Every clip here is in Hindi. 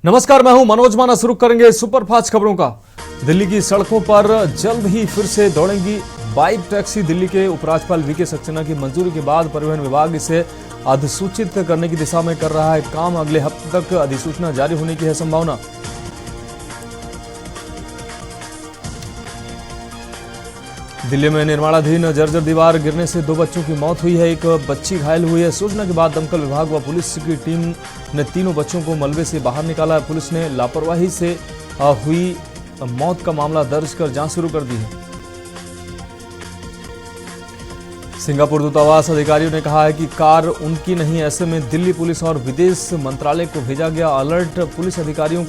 नमस्कार, मैं हूं मनोज माना। शुरू करेंगे सुपरफास्ट खबरों का। दिल्ली की सड़कों पर जल्द ही फिर से दौड़ेंगी बाइक टैक्सी। दिल्ली के उपराज्यपाल वीके सक्सेना की मंजूरी के बाद परिवहन विभाग इसे अधिसूचित करने की दिशा में कर रहा है काम। अगले हफ्ते तक अधिसूचना जारी होने की है संभावना। दिल्ली में निर्माणाधीन जर्जर दीवार गिरने से 2 बच्चों की मौत हुई है, एक बच्ची घायल हुई है। सूचना के बाद दमकल विभाग व पुलिस की टीम ने तीनों बच्चों को मलबे से बाहर निकाला है। पुलिस ने लापरवाही से हुई मौत का मामला दर्ज कर जांच शुरू कर दी है। सिंगापुर दूतावास अधिकारियों ने कहा है कि कार उनकी नहीं, ऐसे में दिल्ली पुलिस और विदेश मंत्रालय को भेजा गया अलर्ट। पुलिस अधिकारियों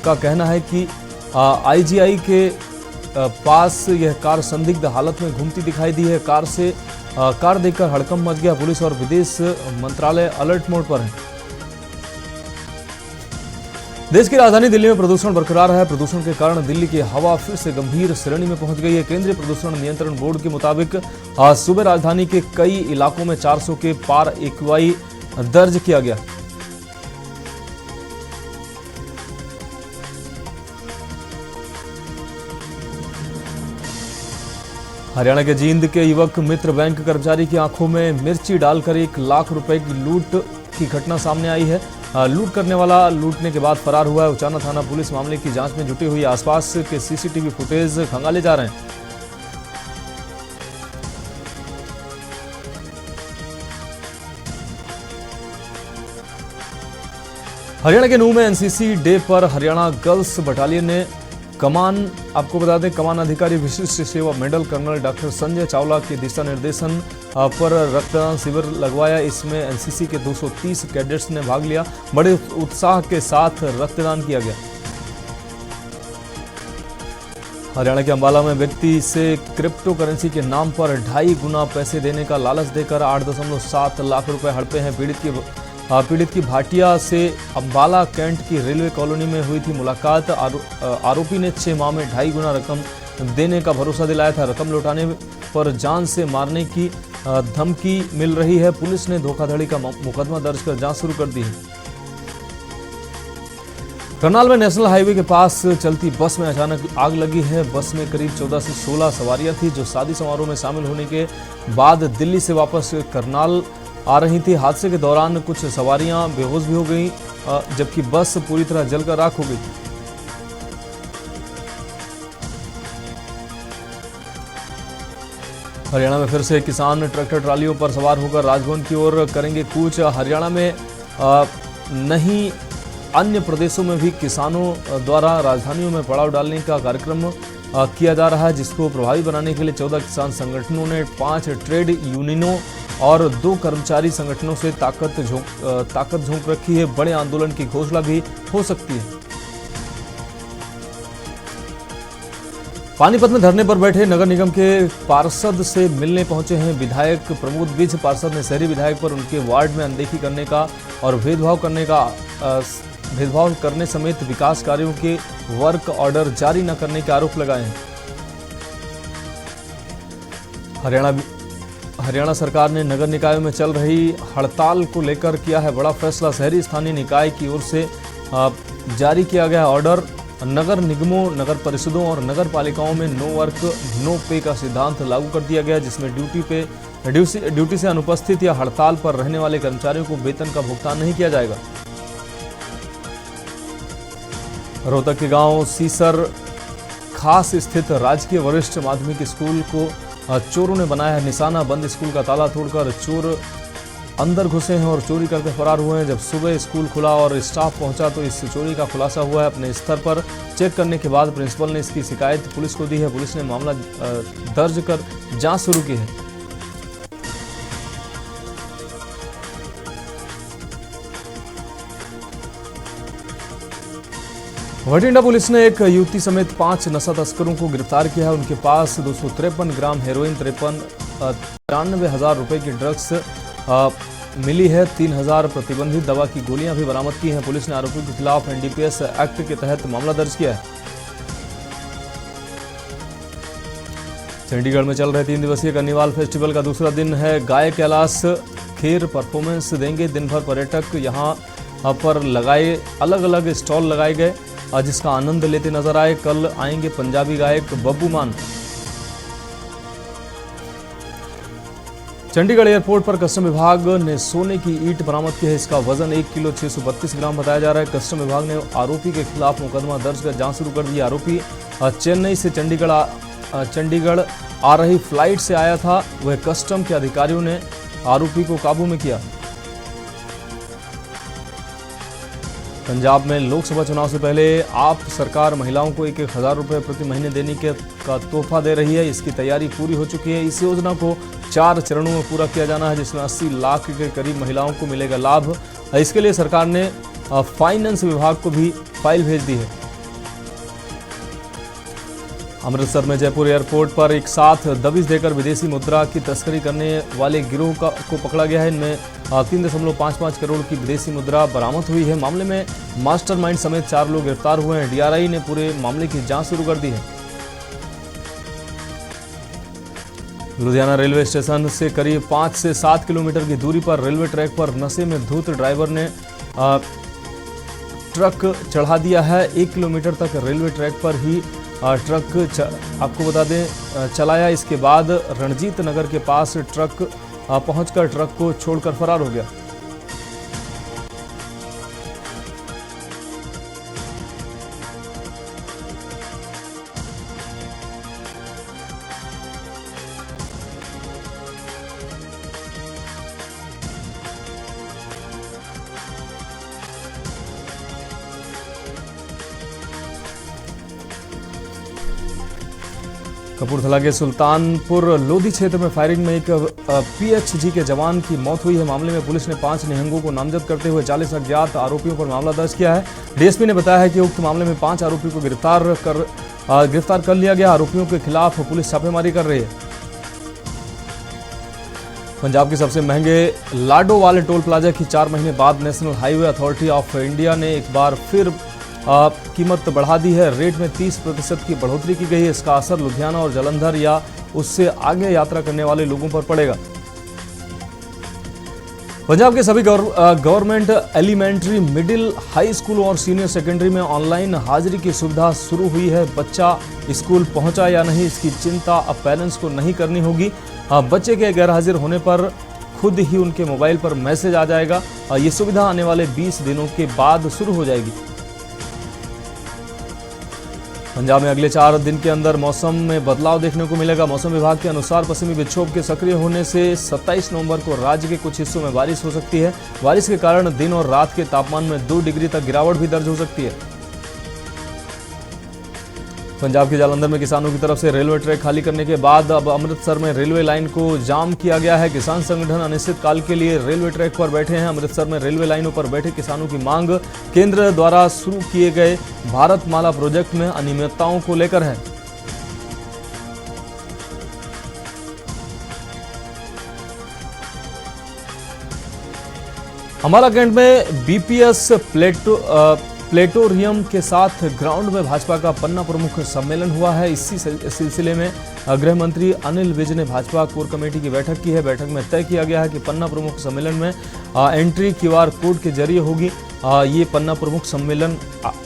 का कहना है कि आईजीआई के पास यह कार संदिग्ध हालत में घूमती दिखाई दी है। कार देखकर हड़कंप मच गया। पुलिस और विदेश मंत्रालय अलर्ट मोड पर है। देश की राजधानी दिल्ली में प्रदूषण बरकरार है। प्रदूषण के कारण दिल्ली की हवा फिर से गंभीर श्रेणी में पहुंच गई है। केंद्रीय प्रदूषण नियंत्रण बोर्ड के मुताबिक आज सुबह राजधानी के कई इलाकों में 400 के पार एक्यूआई दर्ज किया गया। हरियाणा के जींद के युवक मित्र बैंक कर्मचारी की आंखों में मिर्ची डालकर 1 लाख रुपए की लूट की घटना सामने आई है। लूट करने वाला लूटने के बाद फरार हुआ है। उचाना थाना पुलिस मामले की जांच में जुटी हुई है। आसपास के सीसीटीवी फुटेज खंगाले जा रहे हैं। हरियाणा के नूह में एनसीसी डे पर हरियाणा गर्ल्स बटालियन ने आपको बता दें, कमान अधिकारी विशिष्ट सेवा medal colonel doctor Sanjay Chawla के दिशा निर्देशन पर रक्तदान शिविर लगवाया। इसमें एनसीसी के 230 कैडेट्स ने भाग लिया। बड़े उत्साह के साथ रक्तदान किया गया। हरियाणा के अंबाला में व्यक्ति से क्रिप्टो करेंसी के नाम पर 2.5 गुना पैसे देने का लालच देकर 8.7 लाख रुपए हड़पे हैं। पीड़ित की भाटिया से अंबाला कैंट की रेलवे कॉलोनी में हुई थी मुलाकात। आरोपी ने 6 माह में 2.5 गुना रकम देने का भरोसा दिलाया था। रकम लौटाने पर जान से मारने की धमकी मिल रही है। पुलिस ने धोखाधड़ी का मुकदमा दर्ज कर जांच शुरू कर दी है। करनाल में नेशनल हाईवे के पास चलती बस में अचानक आग लगी है। बस में करीब 14 से 16 सवारियां थी जो शादी समारोह में शामिल होने के बाद दिल्ली से वापस करनाल आ रही थी। हादसे के दौरान कुछ सवारियां बेहोश भी हो गईं, जबकि बस पूरी तरह जलकर राख हो गई। हरियाणा में फिर से किसान ट्रैक्टर ट्रालियों पर सवार होकर राजभवन की ओर करेंगे कूच। हरियाणा में नहीं, अन्य प्रदेशों में भी किसानों द्वारा राजधानियों में पड़ाव डालने का कार्यक्रम किया जा रहा है, जिसको प्रभावी बनाने के लिए 14 किसान संगठनों ने 5 ट्रेड यूनियनों और 2 कर्मचारी संगठनों से ताकत झोंक रखी है। बड़े आंदोलन की घोषणा भी हो सकती है। पानीपत में धरने पर बैठे नगर निगम के पार्षद से मिलने पहुंचे हैं विधायक प्रमोद विज। पार्षद ने शहरी विधायक पर उनके वार्ड में अनदेखी करने का और भेदभाव करने समेत विकास कार्यों के वर्क ऑर्डर जारी न करने के आरोप लगाए हैं। हरियाणा सरकार ने नगर निकायों में चल रही हड़ताल को लेकर किया है बड़ा फैसला। शहरी स्थानीय निकाय की ओर से जारी किया गया ऑर्डर। नगर निगमों, नगर परिषदों और नगर पालिकाओं में नो वर्क नो पे का सिद्धांत लागू कर दिया गया, जिसमें ड्यूटी से अनुपस्थित या हड़ताल पर रहने वाले कर्मचारियों को वेतन का भुगतान नहीं किया जाएगा। रोहतक के गांव सीसर खास स्थित राजकीय वरिष्ठ माध्यमिक स्कूल को चोरों ने बनाया है निशाना। बंद स्कूल का ताला तोड़कर चोर अंदर घुसे हैं और चोरी करके फरार हुए हैं। जब सुबह स्कूल खुला और स्टाफ पहुंचा तो इस चोरी का खुलासा हुआ है। अपने स्तर पर चेक करने के बाद प्रिंसिपल ने इसकी शिकायत पुलिस को दी है। पुलिस ने मामला दर्ज कर जांच शुरू की है। भटिंडा पुलिस ने एक युवती समेत 5 नशा तस्करों को गिरफ्तार किया है। उनके पास 253 ग्राम हेरोइन, 93,000 रुपए की ड्रग्स मिली है। 3,000 प्रतिबंधित दवा की गोलियां भी बरामद की हैं। पुलिस ने आरोपियों के खिलाफ एनडीपीएस एक्ट के तहत मामला दर्ज किया है। चंडीगढ़ में चल रहे 3 दिवसीय कर्निवाल फेस्टिवल का दूसरा दिन है। गायक कैलाश खेर परफॉर्मेंस देंगे। दिन भर पर्यटक यहां पर लगाए अलग अलग स्टॉल लगाए गए, जिसका आनंद लेते नजर आए। कल आएंगे पंजाबी गायक बब्बू मान। चंडीगढ़ एयरपोर्ट पर कस्टम विभाग ने सोने की ईंट बरामद की है। इसका वजन 1 किलो 632 ग्राम बताया जा रहा है। कस्टम विभाग ने आरोपी के खिलाफ मुकदमा दर्ज कर जांच शुरू कर दी। आरोपी चेन्नई से चंडीगढ़ आ रही फ्लाइट से आया था। वह कस्टम के अधिकारियों ने आरोपी को काबू में किया। पंजाब में लोकसभा चुनाव से पहले आप सरकार महिलाओं को 1,000 रुपये प्रति महीने देने का तोहफा दे रही है। इसकी तैयारी पूरी हो चुकी है। इस योजना को 4 चरणों में पूरा किया जाना है, जिसमें 80 लाख के करीब महिलाओं को मिलेगा लाभ। इसके लिए सरकार ने फाइनेंस विभाग को भी फाइल भेज दी है। अमृतसर में जयपुर एयरपोर्ट पर एक साथ दबिश देकर विदेशी मुद्रा की तस्करी करने वाले गिरोह को पकड़ा गया है। इनमें 3.55 करोड़ की विदेशी मुद्रा बरामद हुई है। मामले में मास्टरमाइंड समेत 4 लोग गिरफ्तार हुए हैं। डीआरआई ने पूरे मामले की जांच शुरू कर दी है। लुधियाना रेलवे स्टेशन से करीब 5 से 7 किलोमीटर की दूरी पर रेलवे ट्रैक पर नशे में धुत ड्राइवर ने ट्रक चढ़ा दिया है। 1 किलोमीटर तक रेलवे ट्रैक पर ही ट्रक आपको बता दें चलाया। इसके बाद रणजीत नगर के पास ट्रक पहुंचकर ट्रक को छोड़कर फरार हो गया। कपूरथला के सुल्तानपुर लोधी क्षेत्र में फायरिंग में एक पीएचजी के जवान की मौत हुई है। मामले में पुलिस ने 5 निहंगों को नामजद करते हुए 40 अज्ञात आरोपियों पर मामला दर्ज किया है। डीएसपी ने बताया है कि उक्त मामले में 5 आरोपियों को गिरफ्तार कर लिया गया। आरोपियों के खिलाफ पुलिस छापेमारी कर रही है। पंजाब के सबसे महंगे लाडो वाले टोल प्लाजा की 4 महीने बाद national highway authority of India ने एक बार फिर कीमत बढ़ा दी है। रेट में 30% की बढ़ोतरी की गई है। इसका असर लुधियाना और जालंधर या उससे आगे यात्रा करने वाले लोगों पर पड़ेगा। पंजाब के सभी government elementary, middle, high school और सीनियर सेकेंडरी में ऑनलाइन हाजिरी की सुविधा शुरू हुई है। बच्चा स्कूल पहुंचा या नहीं, इसकी चिंता अब पेरेंट्स को नहीं करनी होगी। बच्चे के गैरहाजिर होने पर खुद ही उनके मोबाइल पर मैसेज आ जाएगा। ये सुविधा आने वाले 20 दिनों के बाद शुरू हो जाएगी। पंजाब में अगले 4 दिन के अंदर मौसम में बदलाव देखने को मिलेगा। मौसम विभाग के अनुसार पश्चिमी विक्षोभ के सक्रिय होने से 27 नवंबर को राज्य के कुछ हिस्सों में बारिश हो सकती है। बारिश के कारण दिन और रात के तापमान में 2 डिग्री तक गिरावट भी दर्ज हो सकती है। पंजाब के जालंधर में किसानों की तरफ से रेलवे ट्रैक खाली करने के बाद अब अमृतसर में रेलवे लाइन को जाम किया गया है। किसान संगठन अनिश्चितकाल के लिए रेलवे ट्रैक पर बैठे हैं। अमृतसर में रेलवे लाइनों पर बैठे किसानों की मांग केंद्र द्वारा शुरू किए गए भारत माला प्रोजेक्ट में अनियमितताओं को लेकर है। अम्बाला कैंट में बीपीएस प्लेटोरियम के साथ ग्राउंड में भाजपा का पन्ना प्रमुख सम्मेलन हुआ है। इसी सिलसिले में गृह मंत्री अनिल विज ने भाजपा कोर कमेटी की बैठक की है। बैठक में तय किया गया है कि पन्ना प्रमुख सम्मेलन में एंट्री क्यूआर कोड के जरिए होगी। ये पन्ना प्रमुख सम्मेलन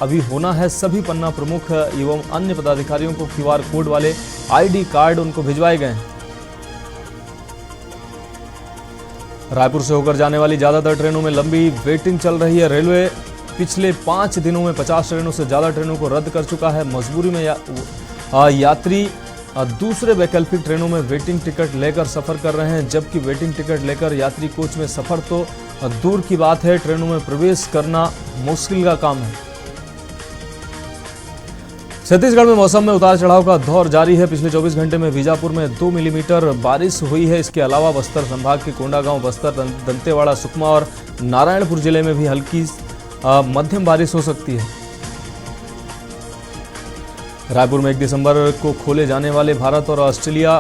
अभी होना है। सभी पन्ना प्रमुख एवं अन्य पदाधिकारियों को क्यूआर कोड वाले आईडी कार्ड उनको भिजवाए गए हैं। रायपुर से होकर जाने वाली ज्यादातर ट्रेनों में लंबी वेटिंग चल रही है। रेलवे पिछले 5 दिनों में 50 ट्रेनों से ज़्यादा ट्रेनों को रद्द कर चुका है। मजबूरी में यात्री दूसरे वैकल्पिक ट्रेनों में वेटिंग टिकट लेकर सफ़र कर रहे हैं, जबकि वेटिंग टिकट लेकर यात्री कोच में सफ़र तो दूर की बात है, ट्रेनों में प्रवेश करना मुश्किल का काम है। छत्तीसगढ़ में मौसम में उतार चढ़ाव का दौर जारी है। पिछले 24 घंटे में बीजापुर में 2 मिलीमीटर बारिश हुई है। इसके अलावा बस्तर संभाग के कोंडागांव, बस्तर, दंतेवाड़ा, सुकमा और नारायणपुर जिले में भी हल्की मध्यम बारिश हो सकती है। रायपुर में 1 दिसंबर को खेले जाने वाले भारत और ऑस्ट्रेलिया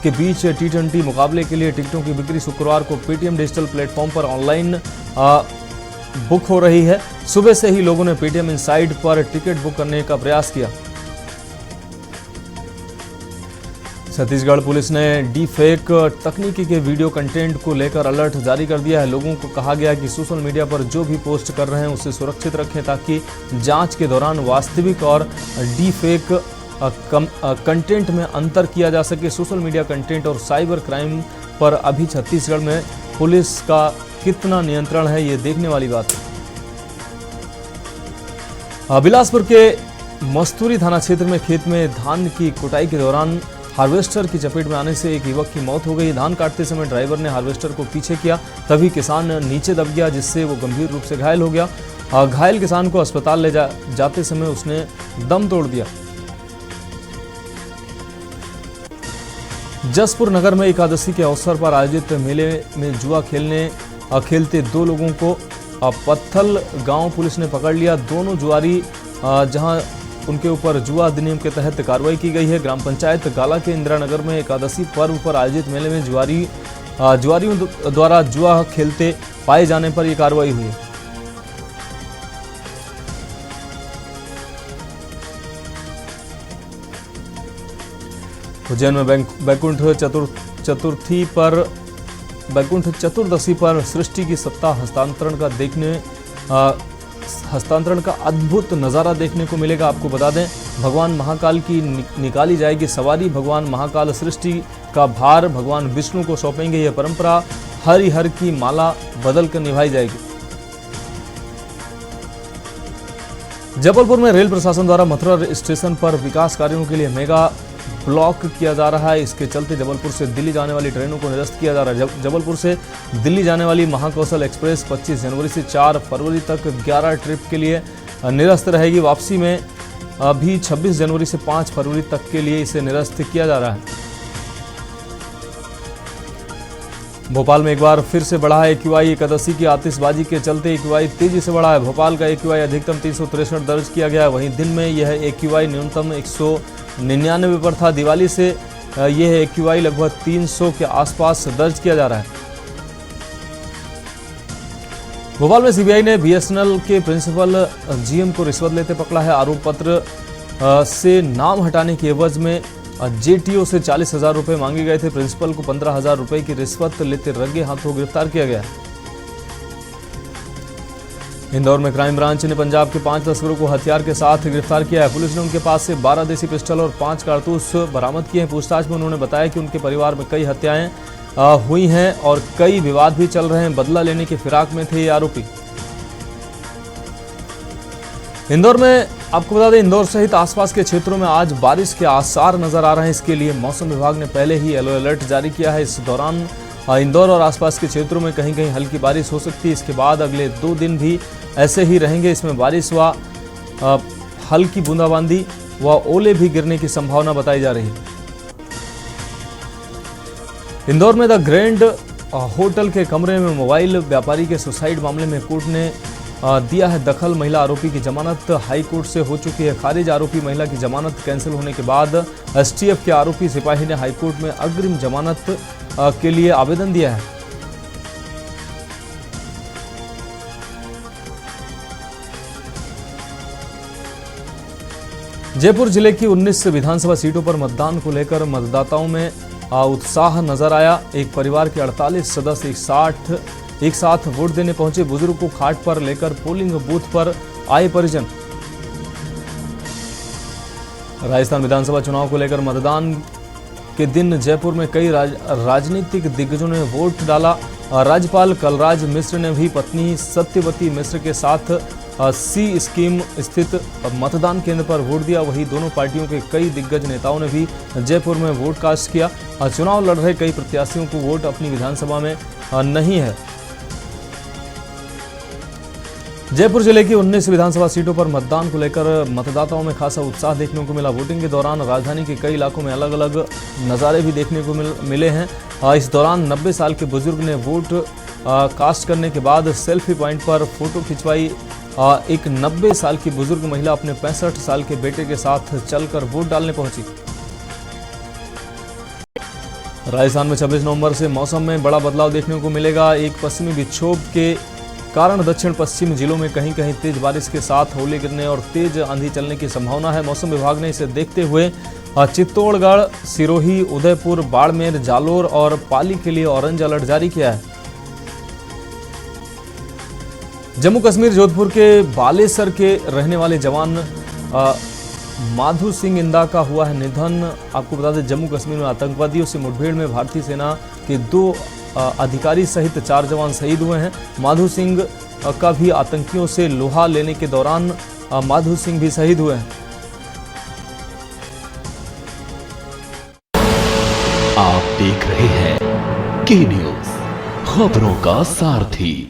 के बीच T20 मुकाबले के लिए टिकटों की बिक्री शुक्रवार को पेटीएम डिजिटल प्लेटफॉर्म पर ऑनलाइन बुक हो रही है। सुबह से ही लोगों ने पेटीएम इनसाइड पर टिकट बुक करने का प्रयास किया। छत्तीसगढ़ पुलिस ने डी फेक तकनीकी के वीडियो कंटेंट को लेकर अलर्ट जारी कर दिया है। लोगों को कहा गया कि सोशल मीडिया पर जो भी पोस्ट कर रहे हैं उसे सुरक्षित रखें ताकि जांच के दौरान वास्तविक और डी फेक कंटेंट में अंतर किया जा सके। सोशल मीडिया कंटेंट और साइबर क्राइम पर अभी छत्तीसगढ़ में पुलिस का कितना नियंत्रण है, ये देखने वाली बात है। बिलासपुर के मस्तूरी थाना क्षेत्र में खेत में धान की कुटाई के दौरान हार्वेस्टर की चपेट में आने से एक युवक की मौत हो गई। धान काटते समय ड्राइवर ने हार्वेस्टर को पीछे किया, तभी किसान नीचे दब गया जिससे वो गंभीर रूप से घायल हो गया। घायल किसान को अस्पताल ले जाते समय उसने दम तोड़ दिया। जसपुर नगर में एकादशी के अवसर पर आयोजित मेले में जुआ खेलते 2 लोगों को पत्थल गांव पुलिस ने पकड़ लिया। दोनों जुआरी जहां उनके ऊपर जुआ अधिनियम के तहत कार्रवाई की गई है। ग्राम पंचायत गाला के इंदिरा नगर में एकादशी पर्व पर आयोजित मेले में जुआरियों द्वारा जुआ खेलते पाए जाने पर यह कार्रवाई हुई है। उज्जैन में बैकुंठ चतुर्दशी पर सृष्टि की सत्ता हस्तांतरण का अद्भुत नज़ारा देखने को मिलेगा। आपको बता दें, भगवान महाकाल की निकाली जाएगी सवारी। भगवान महाकाल सृष्टि का भार भगवान विष्णु को सौंपेंगे। यह परंपरा हरिहर की माला बदलकर निभाई जाएगी। जबलपुर में रेल प्रशासन द्वारा मथुरा स्टेशन पर विकास कार्यों के लिए मेगा ब्लॉक किया जा रहा है। इसके चलते जबलपुर से दिल्ली जाने वाली ट्रेनों को निरस्त किया जा रहा है। जबलपुर से दिल्ली जाने वाली महाकौशल एक्सप्रेस 25 जनवरी से 4 फरवरी तक 11 ट्रिप के लिए निरस्त रहेगी। वापसी में अभी 26 जनवरी से 5 फरवरी तक के लिए इसे निरस्त किया जा रहा है। भोपाल में एक बार फिर से बढ़ा है एक्यूआई। एकादशी की आतिशबाजी के चलते एक्यूआई तेजी से बढ़ा है। भोपाल का एक्यूआई अधिकतम 363 दर्ज किया गया है। वहीं दिन में यह एक्यूआई न्यूनतम 199 पर था। दिवाली से यह एक्यूआई लगभग 300 के आसपास दर्ज किया जा रहा है। भोपाल में सीबीआई ने बीएसएनएल के प्रिंसिपल जीएम को रिश्वत लेते पकड़ा है। आरोप पत्र से नाम हटाने की एवज में जेटीओ से 40,000 रुपए मांगे गए थे। प्रिंसिपल को 15,000 रुपए की रिश्वत लेते रंगे हाथों गिरफ्तार किया गया। इंदौर में क्राइम ब्रांच ने पंजाब के 5 तस्करों को हथियार के साथ गिरफ्तार किया है। पुलिस ने उनके पास से 12 देसी पिस्टल और 5 कारतूस बरामद किए हैं। पूछताछ में उन्होंने बताया कि उनके परिवार में कई हत्याएं हुई हैं और कई विवाद भी चल रहे हैं। बदला लेने की फिराक में थे ये आरोपी। इंदौर में आपको बता दें, इंदौर सहित आसपास के क्षेत्रों में आज बारिश के आसार नजर आ रहे हैं। इसके लिए मौसम विभाग ने पहले ही येलो अलर्ट जारी किया है। इस दौरान इंदौर और आसपास के क्षेत्रों में कहीं कहीं हल्की बारिश हो सकती है। इसके बाद अगले 2 दिन भी ऐसे ही रहेंगे। इसमें बारिश व हल्की बूंदाबांदी व ओले भी गिरने की संभावना बताई जा रही है। इंदौर में द ग्रैंड होटल के कमरे में मोबाइल व्यापारी के सुसाइड मामले में कोर्ट ने दिया है दखल। महिला आरोपी की जमानत हाई कोर्ट से हो चुकी है खारिज। आरोपी महिला की जमानत कैंसिल होने के बाद एसटीएफ के आरोपी सिपाही ने हाई कोर्ट में अग्रिम जमानत के लिए आवेदन दिया है। जयपुर जिले की 19 विधानसभा सीटों पर मतदान को लेकर मतदाताओं में उत्साह नजर आया। एक परिवार के 48 सदस्य एक साथ वोट देने पहुंचे। बुजुर्ग को खाट पर लेकर पोलिंग बूथ पर आए परिजन। राजस्थान विधानसभा चुनाव को लेकर मतदान के दिन जयपुर में कई राजनीतिक दिग्गजों ने वोट डाला। राज्यपाल कलराज मिश्र ने भी पत्नी सत्यवती मिश्र के साथ सी स्कीम स्थित मतदान केंद्र पर वोट दिया। वहीं दोनों पार्टियों के कई दिग्गज नेताओं ने भी जयपुर में वोट कास्ट किया। चुनाव लड़ रहे कई प्रत्याशियों को वोट अपनी विधानसभा में नहीं है। जयपुर जिले की 19 विधानसभा सीटों पर मतदान को लेकर मतदाताओं में खासा उत्साह देखने को मिला। वोटिंग के दौरान राजधानी के कई इलाकों में अलग अलग नज़ारे भी देखने को मिले हैं। इस दौरान 90 साल के बुजुर्ग ने वोट कास्ट करने के बाद सेल्फी पॉइंट पर फोटो खिंचवाई। एक 90 साल की बुजुर्ग महिला अपने 65 साल के बेटे के साथ चलकर वोट डालने पहुंची। राजस्थान में 26 नवंबर से मौसम में बड़ा बदलाव देखने को मिलेगा। एक पश्चिमी विक्षोभ के कारण दक्षिण पश्चिम जिलों में कहीं कहीं तेज बारिश के साथ ओले गिरने और तेज आंधी चलने की संभावना है। मौसम विभाग ने इसे देखते हुए चित्तौड़गढ़, सिरोही, उदयपुर, बाड़मेर, जालोर और पाली के लिए ऑरेंज अलर्ट जारी किया है। जम्मू कश्मीर जोधपुर के बालेसर के रहने वाले जवान माधु सिंह इंदा का हुआ है निधन। आपको बता दें, जम्मू कश्मीर में आतंकवादियों से मुठभेड़ में भारतीय सेना के 2 अधिकारी सहित 4 जवान शहीद हुए हैं। माधु सिंह का भी आतंकियों से लोहा लेने के दौरान माधु सिंह भी शहीद हुए हैं। आप देख रहे हैं के न्यूज़, खबरों का सारथी।